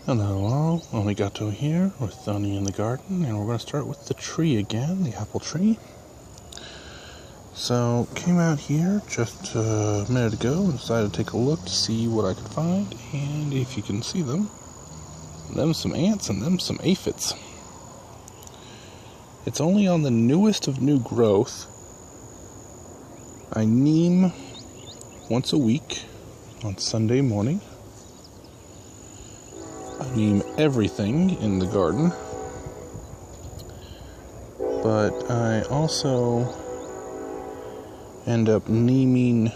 Hello all, well, we got to here with Thony in the garden, and we're going to start with the tree again, the apple tree. So, came out here just a minute ago and decided to take a look to see what I could find, and if you can see them some ants and them some aphids. It's only on the newest of new growth. I neem once a week on Sunday morning. I neem everything in the garden, but I also end up neeming.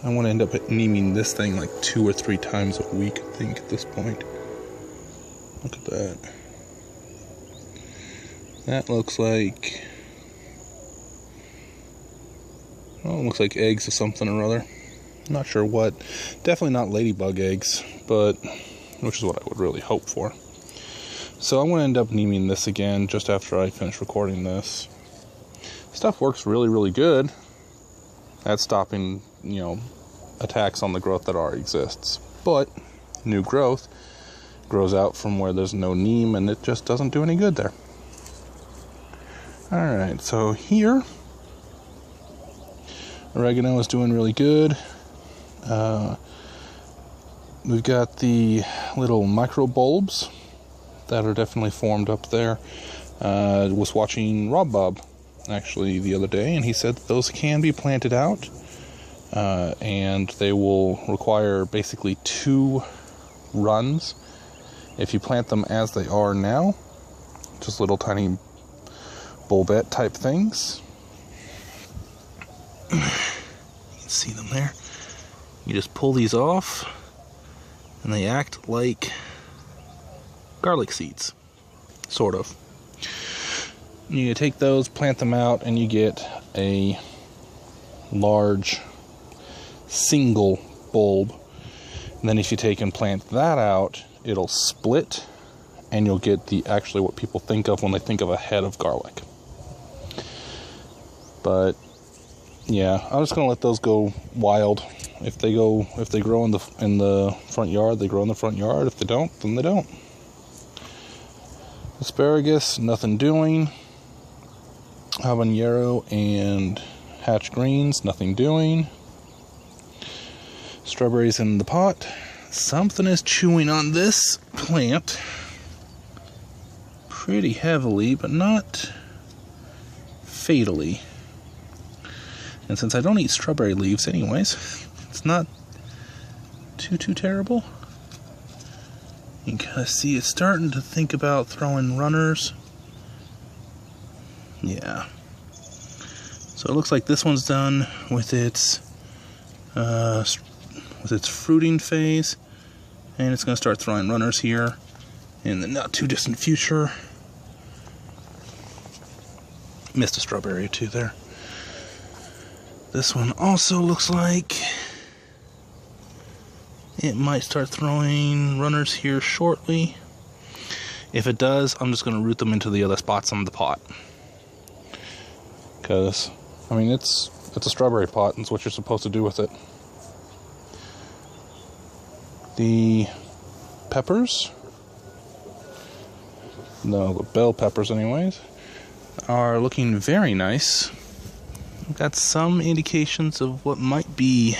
I want to end up neeming this thing like 2 or 3 times a week, I think, at this point. Look at that. That looks like, well, it looks like eggs of something or other. Not sure what. Definitely not ladybug eggs, but which is what I would really hope for. So I'm going to end up neeming this again just after I finish recording this. Stuff works really, really good at stopping, attacks on the growth that already exists. But new growth grows out from where there's no neem, and it just doesn't do any good there. Alright, so here, oregano is doing really good. We've got the little micro bulbs that are definitely formed up there. I was watching Rob Bob actually the other day, and he said that those can be planted out, and they will require basically 2 runs if you plant them as they are now, just little tiny bulbette type things. You can see them there. You just pull these off, and they act like garlic seeds, sort of. You take those, plant them out, and you get a large single bulb. And then if you take and plant that out, it'll split, and you'll get actually what people think of when they think of a head of garlic. But yeah, I'm just gonna let those go wild. If they grow in the front yard, they grow in the front yard. If they don't, then they don't. Asparagus, nothing doing. Habanero and hatch greens, nothing doing. Strawberries in the pot. Something is chewing on this plant pretty heavily, but not fatally. And since I don't eat strawberry leaves anyways, it's not too terrible. You can kind of see it's starting to think about throwing runners. Yeah. So it looks like this one's done with its fruiting phase, and it's going to start throwing runners here in the not too distant future. Missed a strawberry or 2 there. This one also looks like it might start throwing runners here shortly. If it does, I'm just going to root them into the other spots on the pot. Because, I mean, it's a strawberry pot, and it's what you're supposed to do with it. The peppers, no, the bell peppers anyways, are looking very nice. We've got some indications of what might be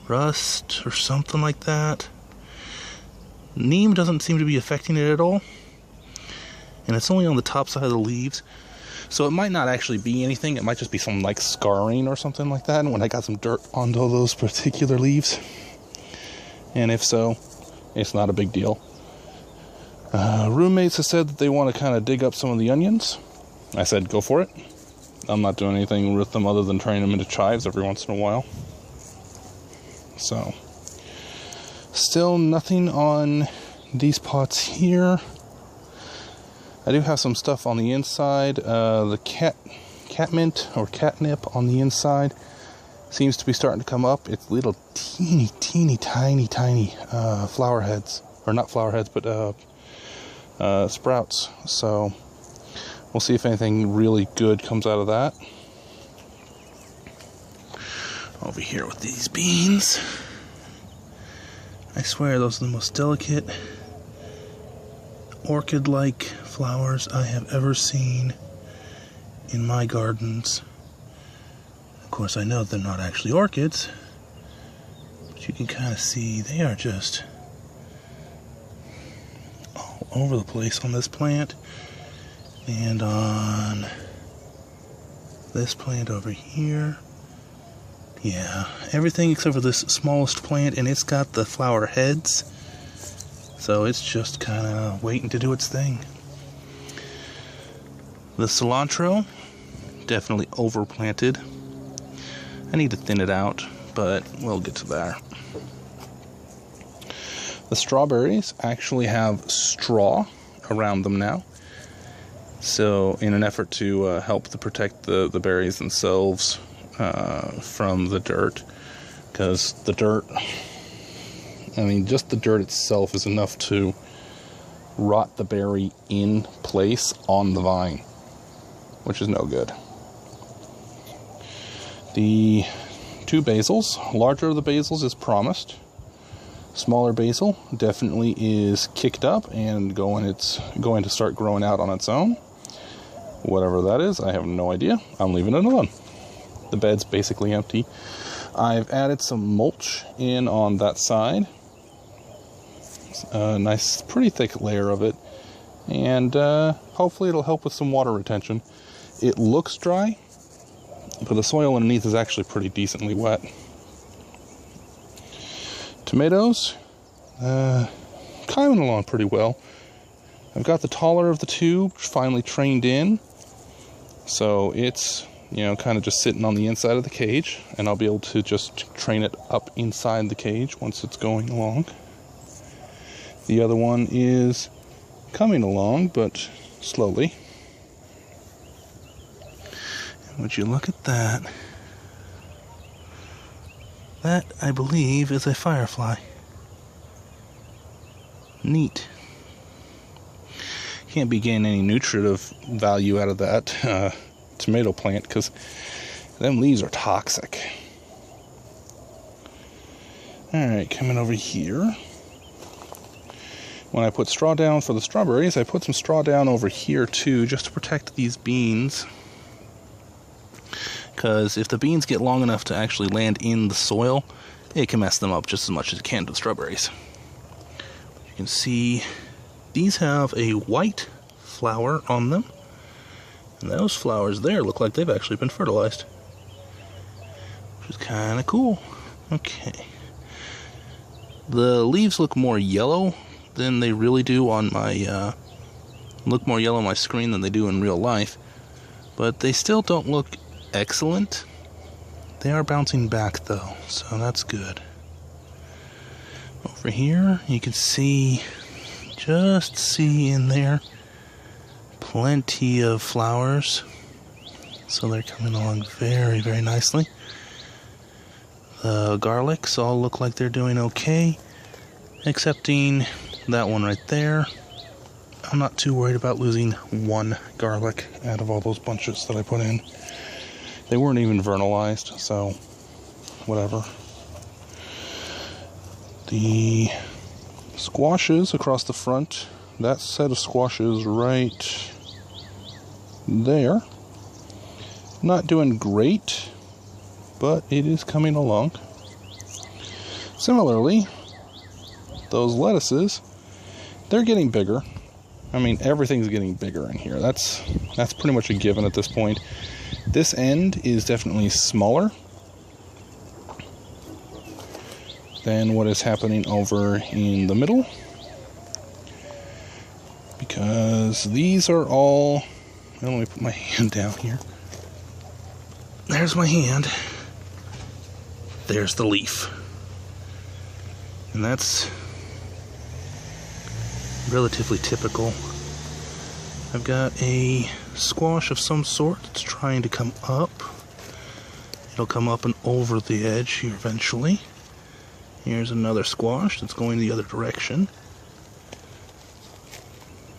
rust or something like that. Neem doesn't seem to be affecting it at all, and it's only on the top side of the leaves, so it might not actually be anything. It might just be some like scarring or something like that, and when I got some dirt onto those particular leaves, and if so, it's not a big deal. Roommates have said that they want to kind of dig up some of the onions. I said go for it. I'm not doing anything with them other than turning them into chives every once in a while. So, still nothing on these pots here. I do have some stuff on the inside. The catmint or catnip on the inside seems to be starting to come up. It's little teeny tiny flower heads, or not flower heads, but sprouts. So we'll see if anything really good comes out of that. Over here with these beans, I swear those are the most delicate orchid-like flowers I have ever seen in my gardens. Of course, I know they're not actually orchids, but you can kind of see they are just all over the place on this plant and on this plant over here. Yeah, everything except for this smallest plant, and it's got the flower heads, so it's just kind of waiting to do its thing. The cilantro, definitely overplanted. I need to thin it out, but we'll get to that. The strawberries actually have straw around them now, so in an effort to help to protect the berries themselves from the dirt, because the dirt, I mean, just the dirt itself is enough to rot the berry in place on the vine, which is no good. The two basils, larger of the basils is promised. Smaller basil definitely is kicked up and it's going to start growing out on its own. Whatever that is, I have no idea. I'm leaving it alone. The bed's basically empty. I've added some mulch in on that side. A nice, pretty thick layer of it. And hopefully it'll help with some water retention. It looks dry, but the soil underneath is actually pretty decently wet. Tomatoes, coming along pretty well. I've got the taller of the two finally trained in. So it's, you know, kind of just sitting on the inside of the cage, and I'll be able to just train it up inside the cage once it's going along. The other one is coming along, but slowly. And would you look at that? That, I believe, is a firefly. Neat. Can't be getting any nutritive value out of that tomato plant, because them leaves are toxic. Alright, coming over here. When I put straw down for the strawberries, I put some straw down over here too, just to protect these beans. Because if the beans get long enough to actually land in the soil, it can mess them up just as much as it can to the strawberries. You can see these have a white flower on them, and those flowers there look like they've actually been fertilized, which is kind of cool. Okay, the leaves look more yellow than they really do on my look more yellow on my screen than they do in real life, but they still don't look excellent. They are bouncing back though, so that's good. Over here you can see, just see in there, plenty of flowers, so they're coming along very, very nicely. The garlics all look like they're doing okay, excepting that one right there. I'm not too worried about losing one garlic out of all those bunches that I put in. They weren't even vernalized, so whatever. The squashes across the front, that set of squashes right there, not doing great, but it is coming along. Similarly, those lettuces, they're getting bigger. I mean, everything's getting bigger in here. That's pretty much a given at this point. This end is definitely smaller than what is happening over in the middle, because these are all, well, let me put my hand down here. There's my hand. There's the leaf. And that's relatively typical. I've got a squash of some sort that's trying to come up. It'll come up and over the edge here eventually. Here's another squash that's going the other direction.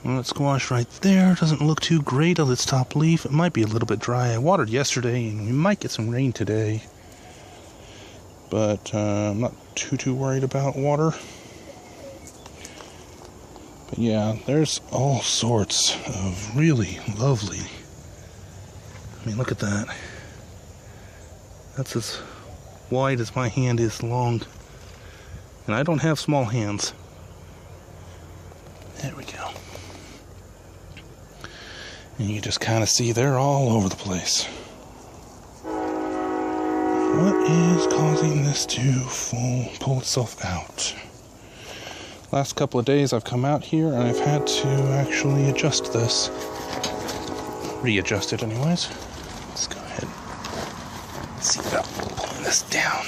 Well, that squash right there doesn't look too great on its top leaf. It might be a little bit dry. I watered yesterday and we might get some rain today. But I'm not too worried about water. But yeah, there's all sorts of really lovely. I mean, look at that. That's as wide as my hand is long. And I don't have small hands. There we go. And you just kind of see they're all over the place. What is causing this to pull itself out? Last couple of days I've come out here and I've had to actually adjust this. Readjust it anyways. Let's go ahead and see about pulling this down.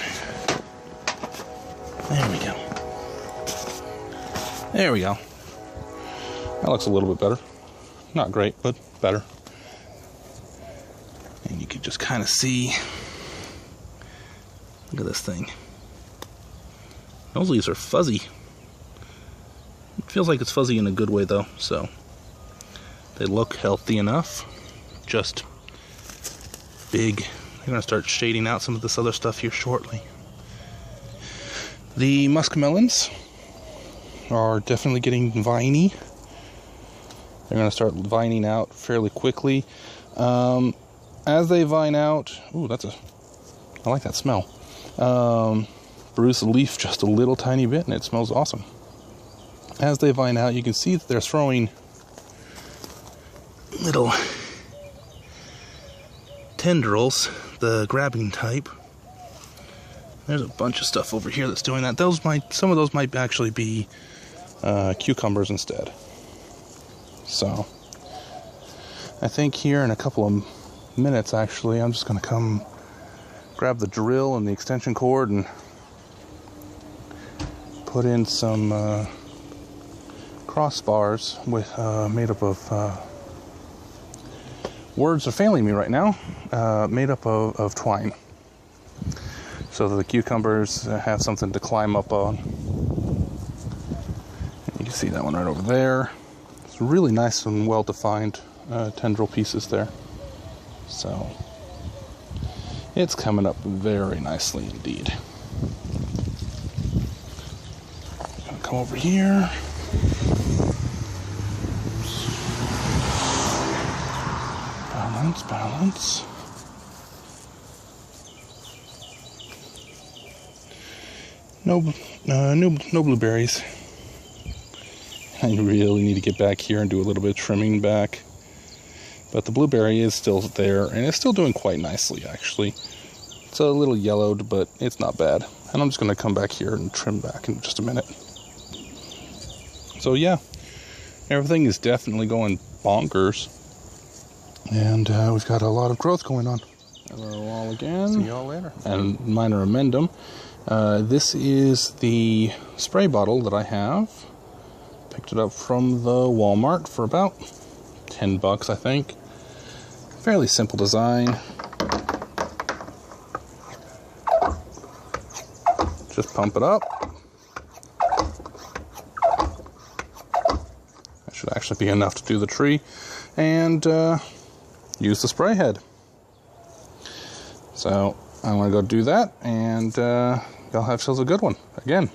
There we go. There we go. That looks a little bit better. Not great, but better. And you can just kind of see. Look at this thing. Those leaves are fuzzy. It feels like it's fuzzy in a good way though, so they look healthy enough. Just big. They're going to start shading out some of this other stuff here shortly. The muskmelons are definitely getting viney. They're going to start vining out fairly quickly. As they vine out, ooh, I like that smell. Bruise the leaf just a little tiny bit and it smells awesome. As they vine out, you can see that they're throwing little tendrils, the grabbing type. There's a bunch of stuff over here that's doing that. Some of those might actually be cucumbers instead. So I think here in a couple of minutes, actually, I'm just going to come grab the drill and the extension cord and put in some crossbars made up of words are failing me right now, made up of twine, so that the cucumbers have something to climb up on. And you can see that one right over there. It's really nice and well defined tendril pieces there, so it's coming up very nicely indeed. Gonna come over here. Balance. No blueberries. I really need to get back here and do a little bit of trimming back. But the blueberry is still there, and it's still doing quite nicely, actually. It's a little yellowed, but it's not bad. And I'm just going to come back here and trim back in just a minute. So yeah, everything is definitely going bonkers. And we've got a lot of growth going on. Hello all again. See y'all later. And minor amendum. This is the spray bottle that I have. Picked it up from the Walmart for about $10, I think. Fairly simple design. Just pump it up. That should actually be enough to do the tree. And use the spray head. So I'm going to go do that, and y'all have yourselves a good one again.